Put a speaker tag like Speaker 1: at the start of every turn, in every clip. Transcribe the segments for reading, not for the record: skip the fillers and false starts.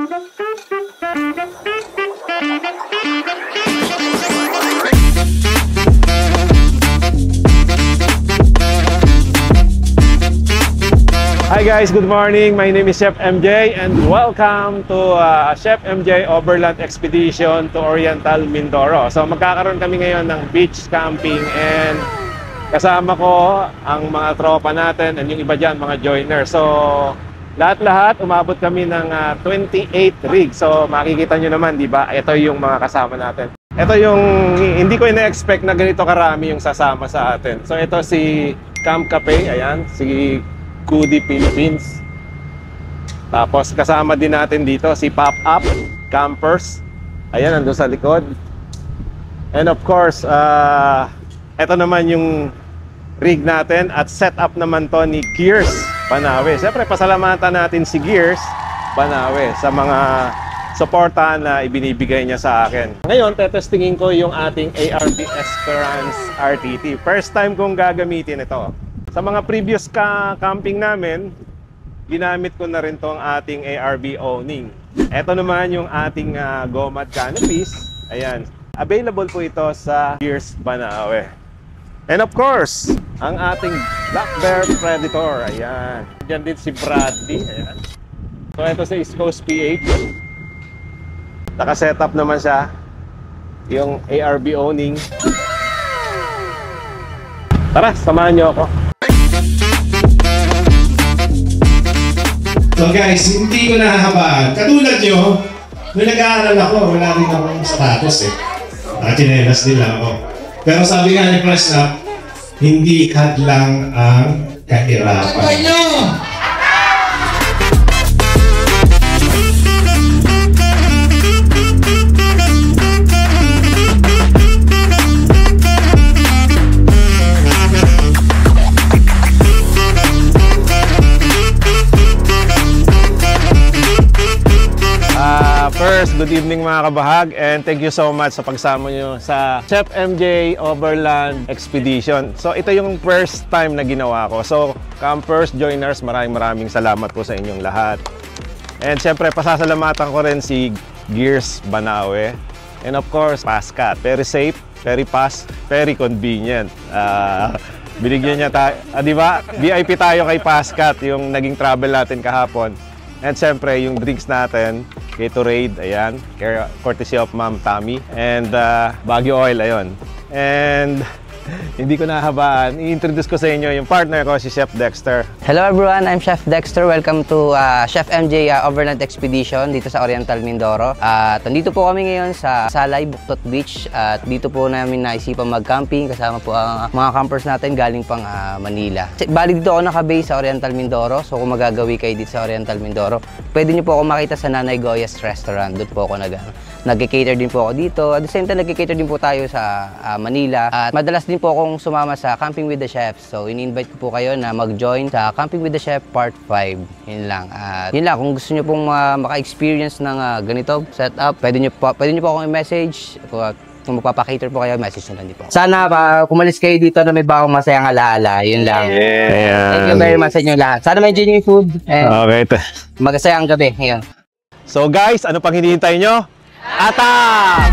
Speaker 1: Hi guys, good morning. My name is Chef MJ and welcome to Chef MJ Overland Expedition to Oriental Mindoro. So magkakaroon kami ngayon ng beach camping and kasama ko ang mga tropa natin and yung iba dyan, mga joiners. So lahat-lahat umabot kami ng 28 rigs. So makikita nyo naman, di ba? Ito yung mga kasama natin. Ito yung hindi ko ina-expect na ganito karami yung sasama sa atin. So ito si Camp Cafe, ayan, si Goody Philippines. Tapos kasama din natin dito si Pop Up Campers. Ayan, nandun sa likod. And of course, ito naman yung rig natin at setup naman to ni Gears Banawe. Siyempre, pasalamatan natin si Gears Banawe sa mga suportahan na ibinibigay niya sa akin. Ngayon, tetestingin ko yung ating ARB Esperance RTT. First time kong gagamitin ito. Sa mga previous camping namin, ginamit ko na rin tong ating ARB awning. Ito naman yung ating GOMAD canopies. Ayan. Available po ito sa Gears Banawe. And of course, ang ating Black Bear Predator. Ayan. Diyan din si Bradley. Ayan. So ito sa East Coast PH. Naka-setup naman siya. Yung ARB awning. Tara, samahan nyo ako.
Speaker 2: So guys, hindi ko nahahabaan. Katulad nyo, nung nag-aaral ako, wala rin akong status eh. Nakachinelas din lang ako. Pero sabi nga ni Presnap, hindi hadlang ang kahirapan.
Speaker 1: First, good evening mga kabahag and thank you so much sa pagsama nyo sa Chef MJ Overland Expedition. So ito yung first time na ginawa ko. So campers, joiners, maraming salamat po sa inyong lahat. And syempre pasasalamatan ko rin si Gears Banawe. And of course, Pascat. Very safe, very fast, very convenient. Binigyan niya tayo, di ba? VIP tayo kay Pascat, yung naging travel natin kahapon. And syempre, yung drinks natin, Gatorade, ayan, courtesy of Ma'am Tammy. And Baguio Oil, ayun. And hindi ko nahabaan, i-introduce ko sa inyo yung partner ko, si Chef Dexter.
Speaker 3: Hello everyone, I'm Chef Dexter. Welcome to Chef MJ Overland Expedition dito sa Oriental Mindoro. At nandito po kami ngayon sa Salay, Buktot Beach. At dito po namin naisipan mag-camping kasama po ang mga campers natin galing pang Manila. Bali dito ako naka-base sa Oriental Mindoro. So kung magagawi kayo dito sa Oriental Mindoro, pwede nyo po ako makita sa Nanay Goya's Restaurant. Doon po ako nag-cater din po ako dito. At the same time, nag-cater din po tayo sa Manila. At madalas din po akong sumama sa Camping with the Chef. So, ini-invite ko po kayo na mag-join sa Camping with the Chef Part 5. Yun lang. At yun lang, kung gusto nyo pong maka-experience ng ganito setup, pwede nyo po akong i-message. Kung magpapakater po kayo, message nyo lang din po. Sana kumalis kayo dito na may bagong masayang alaala. Yun lang.
Speaker 1: Yeah.
Speaker 3: Thank you very much sa inyo lahat. Sana may enjoy yung food.
Speaker 1: Okay.
Speaker 3: Magasayang gabi. Ngayon.
Speaker 1: So guys, ano pang hinihintay nyo? Attack!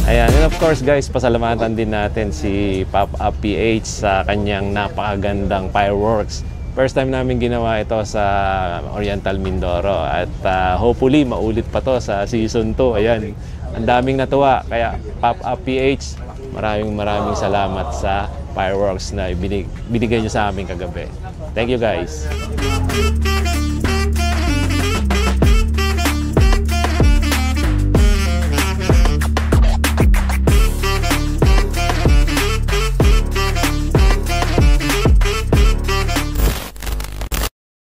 Speaker 1: Ayan, and of course guys, pasalamatan din natin si Pop Up PH sa kanyang napakagandang fireworks. First time namin ginawa ito sa Oriental Mindoro at hopefully maulit pa to sa season 2. Ayan, ang daming natuwa. Kaya Pop Up PH, maraming salamat sa fireworks na binigay nyo sa amin kagabi. Thank you guys.